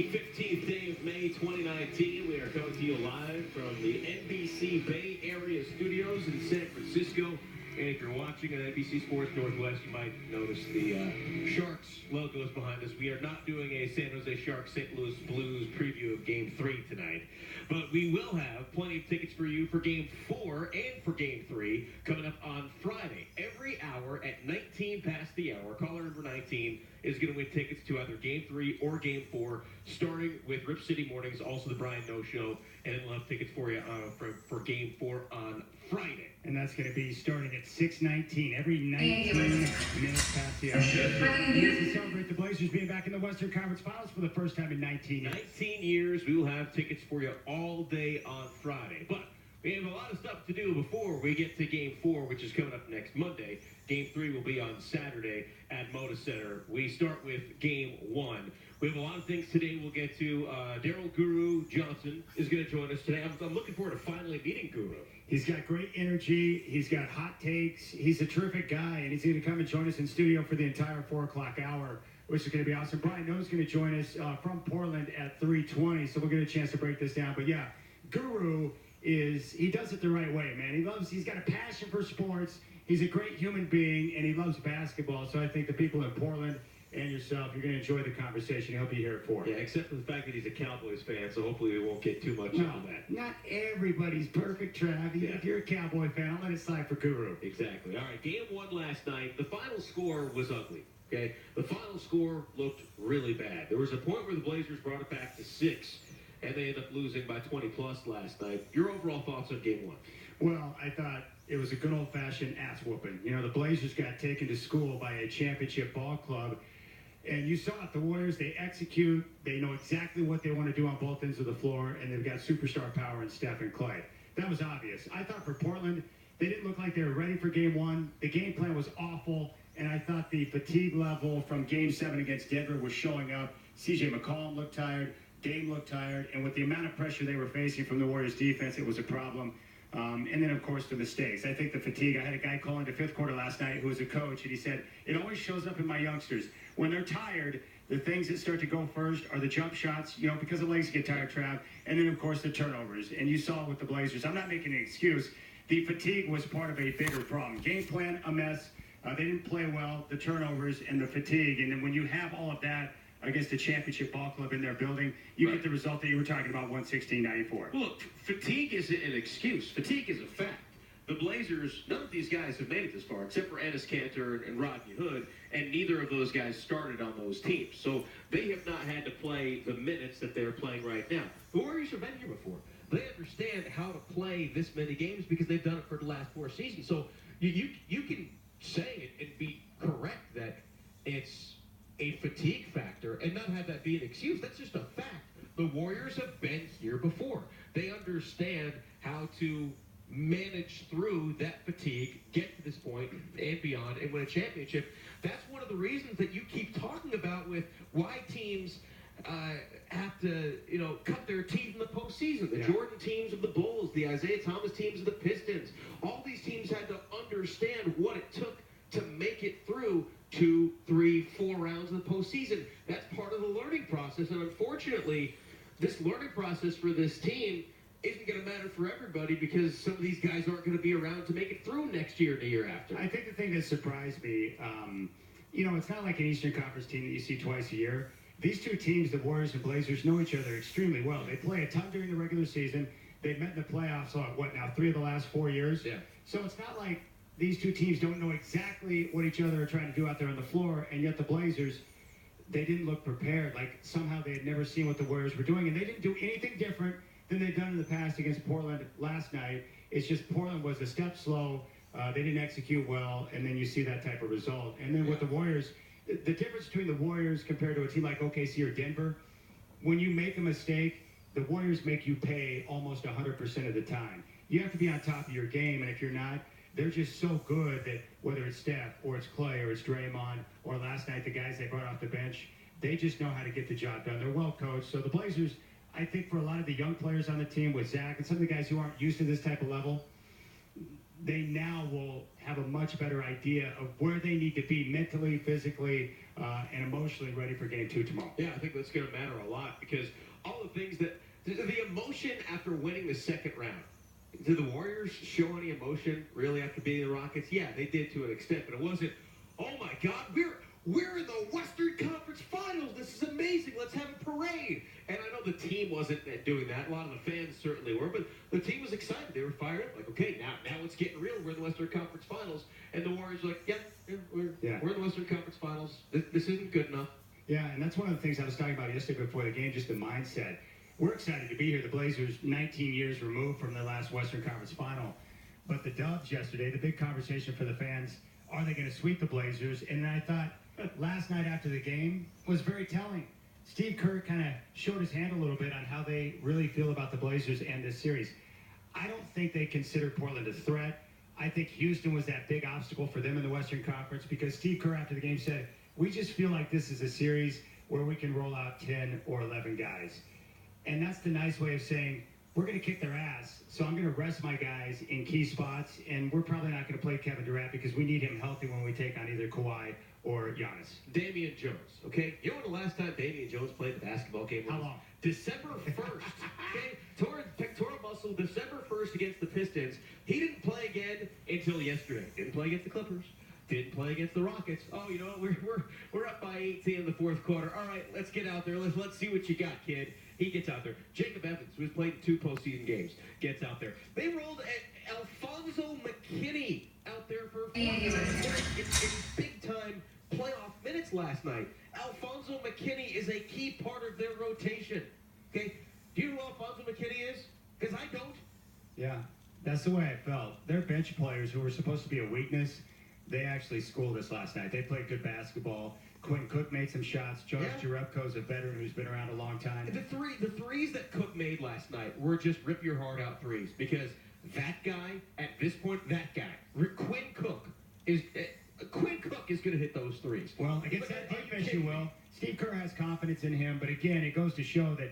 15th day of May 2019. We are coming to you live from the NBC Bay Area studios in San Francisco. And if you're watching on NBC Sports Northwest, you might notice the Sharks logos behind us. We are not doing a San Jose Sharks St. Louis Blues preview of Game 3 tonight. But we will have plenty of tickets for you for Game 4 and for Game 3 coming up on Friday. Every hour at 19 past the hour, caller number 19 is going to win tickets to either Game 3 or Game 4, starting with Rip City Mornings, also the Brian Noe Show, and then we'll have tickets for you for Game 4 on Friday. And that's going to be starting at 6:19, every 19 minutes past the hour. To celebrate the Blazers being back in the Western Conference Finals for the first time in 19 years. 19 years, we will have tickets for you all day on Friday. But we have a lot of stuff to do before we get to Game 4, which is coming up next Monday. Game 3 will be on Saturday at Moda Center. We start with Game 1. We have a lot of things today we'll get to. Daryl Guru Johnson is going to join us today. I'm looking forward to finally meeting Guru. He's got great energy. He's got hot takes. He's a terrific guy, and he's going to come and join us in studio for the entire 4 o'clock hour, which is going to be awesome. Brian Noe's going to join us from Portland at 3:20, so we'll get a chance to break this down. But yeah, Guru he does it the right way, man. He's got a passion for sports. He's a great human being, and he loves basketball. So I think the people in Portland and yourself, you're going to enjoy the conversation. He'll be here for it. Yeah, except for the fact that he's a Cowboys fan, so hopefully we won't get too much into that. Not everybody's perfect, Trav. Yeah. If you're a Cowboy fan, I'll let it slide for Guru. Exactly. All right, Game 1 last night. The final score was ugly, okay? The final score looked really bad. There was a point where the Blazers brought it back to 6, and they ended up losing by 20-plus last night. Your overall thoughts on Game 1? Well, I thought it was a good old-fashioned ass-whooping. You know, the Blazers got taken to school by a championship ball club. And you saw it, the Warriors, they execute, they know exactly what they want to do on both ends of the floor, and they've got superstar power in Steph and Clay. That was obvious. I thought for Portland, they didn't look like they were ready for Game 1. The game plan was awful, and I thought the fatigue level from Game 7 against Denver was showing up. C.J. McCollum looked tired, Dame looked tired, and with the amount of pressure they were facing from the Warriors' defense, it was a problem. And then, of course, the mistakes. I think the fatigue. I had a guy call into fifth quarter last night who was a coach, and he said, it always shows up in my youngsters. When they're tired, the things that start to go first are the jump shots, you know, because the legs get tired, Trav, and then, of course, the turnovers. And you saw with the Blazers. I'm not making an excuse. The fatigue was part of a bigger problem. Game plan, a mess. They didn't play well, the turnovers, and the fatigue. And then when you have all of that against the championship ball club in their building, you get the result that you were talking about, 116-94. Well, look, fatigue isn't an excuse. Fatigue is a fact. The Blazers, none of these guys have made it this far, except for Enes Kanter and Rodney Hood, and neither of those guys started on those teams. So they have not had to play the minutes that they're playing right now. The Warriors have been here before. They understand how to play this many games because they've done it for the last 4 seasons. So you can say it and be correct that it's a fatigue factor and not have that be an excuse. That's just a fact. The Warriors have been here before. They understand how to manage through that fatigue, get to this point and beyond, and win a championship. That's one of the reasons that you keep talking about with why teams have to, cut their teeth in the postseason. The Jordan teams of the Bulls, the Isaiah Thomas teams of the Pistons. All these teams had to understand what it took to make it through 2, 3, 4 rounds of the postseason. That's part of the learning process, and unfortunately, this learning process for this team isn't going to matter for everybody because some of these guys aren't going to be around to make it through next year and the year after. I think the thing that surprised me, it's not like an Eastern Conference team that you see twice a year. These two teams, the Warriors and Blazers, know each other extremely well. They play a ton during the regular season. They've met in the playoffs, 3 of the last 4 years? Yeah. So it's not like these two teams don't know exactly what each other are trying to do out there on the floor, and yet the Blazers, they didn't look prepared. Like somehow they had never seen what the Warriors were doing, and they didn't do anything different than they've done in the past against Portland last night. It's just Portland was a step slow. They didn't execute well, and then you see that type of result. And then with the Warriors, the difference between the Warriors compared to a team like OKC or Denver, when you make a mistake, the Warriors make you pay almost 100% of the time. You have to be on top of your game, and if you're not, they're just so good that whether it's Steph or it's Clay or it's Draymond or last night the guys they brought off the bench, they just know how to get the job done. They're well coached. So the Blazers, I think for a lot of the young players on the team with Zach and some of the guys who aren't used to this type of level, they now will have a much better idea of where they need to be mentally, physically, and emotionally ready for game 2 tomorrow. Yeah, I think that's going to matter a lot because all the things that the emotion after winning the second round. Did the Warriors show any emotion really after beating the Rockets? Yeah, they did to an extent, but it wasn't, oh my God, we're in the Western Conference Finals. This is amazing. Let's have a parade. And I know the team wasn't doing that. A lot of the fans certainly were, but the team was excited. They were fired up. Like, okay, now it's getting real. We're in the Western Conference Finals. And the Warriors were like, we're in the Western Conference Finals. This isn't good enough. Yeah, and that's one of the things I was talking about yesterday before the game, just the mindset. We're excited to be here. The Blazers, 19 years removed from their last Western Conference Final. But the Dubs yesterday, the big conversation for the fans, are they going to sweep the Blazers? And I thought last night after the game was very telling. Steve Kerr kind of showed his hand a little bit on how they really feel about the Blazers and this series. I don't think they consider Portland a threat. I think Houston was that big obstacle for them in the Western Conference because Steve Kerr after the game said, we just feel like this is a series where we can roll out 10 or 11 guys. And that's the nice way of saying, we're going to kick their ass, so I'm going to rest my guys in key spots, and we're probably not going to play Kevin Durant because we need him healthy when we take on either Kawhi or Giannis. Damian Jones, okay? You know when the last time Damian Jones played the basketball game was? How long? December 1st, okay? Pectoral muscle, December 1st against the Pistons. He didn't play again until yesterday. Didn't play against the Clippers. Didn't play against the Rockets. Oh, you know what? We're up by 18 in the fourth quarter. All right, let's get out there. Let's see what you got, kid. He gets out there. Jacob Evans, who's played 2 postseason games, gets out there. They rolled Alfonso McKinney out there for it's big-time playoff minutes last night. Alfonso McKinney is a key part of their rotation. Okay? Do you know who Alfonso McKinney is? Because I don't. Yeah, that's the way I felt. Their bench players who were supposed to be a weakness, they actually schooled us last night. They played good basketball. Quinn Cook made some shots. Josh Jerebko's a veteran who's been around a long time. The threes that Cook made last night were just rip your heart out threes because that guy, at this point, Quinn Cook is going to hit those threes. Well, against that defense, you will. Steve Kerr has confidence in him, but again, it goes to show that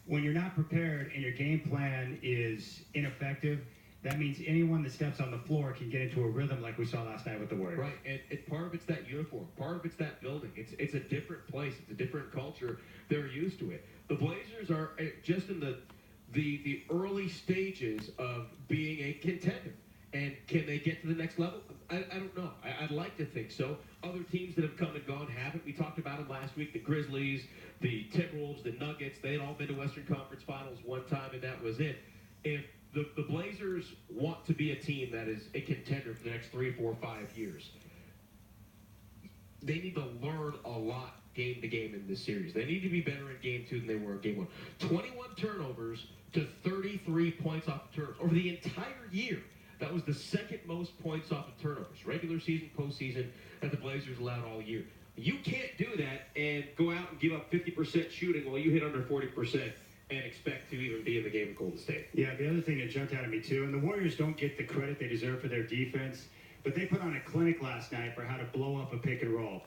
when you're not prepared and your game plan is ineffective, that means anyone that steps on the floor can get into a rhythm like we saw last night with the Warriors. Right, and part of it's that uniform. Part of it's that building. It's a different place. It's a different culture. They're used to it. The Blazers are just in the early stages of being a contender. And can they get to the next level? I don't know. I'd like to think so. Other teams that have come and gone haven't. We talked about them last week. The Grizzlies, the Timberwolves, the Nuggets. They had all been to Western Conference Finals one time, and that was it. If the Blazers want to be a team that is a contender for the next 3, 4, 5 years, they need to learn a lot game to game in this series. They need to be better in game 2 than they were in game 1. 21 turnovers to 33 points off of turnovers over the entire year. That was the second most points off of turnovers, regular season, postseason, that the Blazers allowed all year. You can't do that and go out and give up 50% shooting while you hit under 40% and expect to even be in the game with Golden State. Yeah, the other thing that jumped out at me too, and the Warriors don't get the credit they deserve for their defense, but they put on a clinic last night for how to blow up a pick and roll.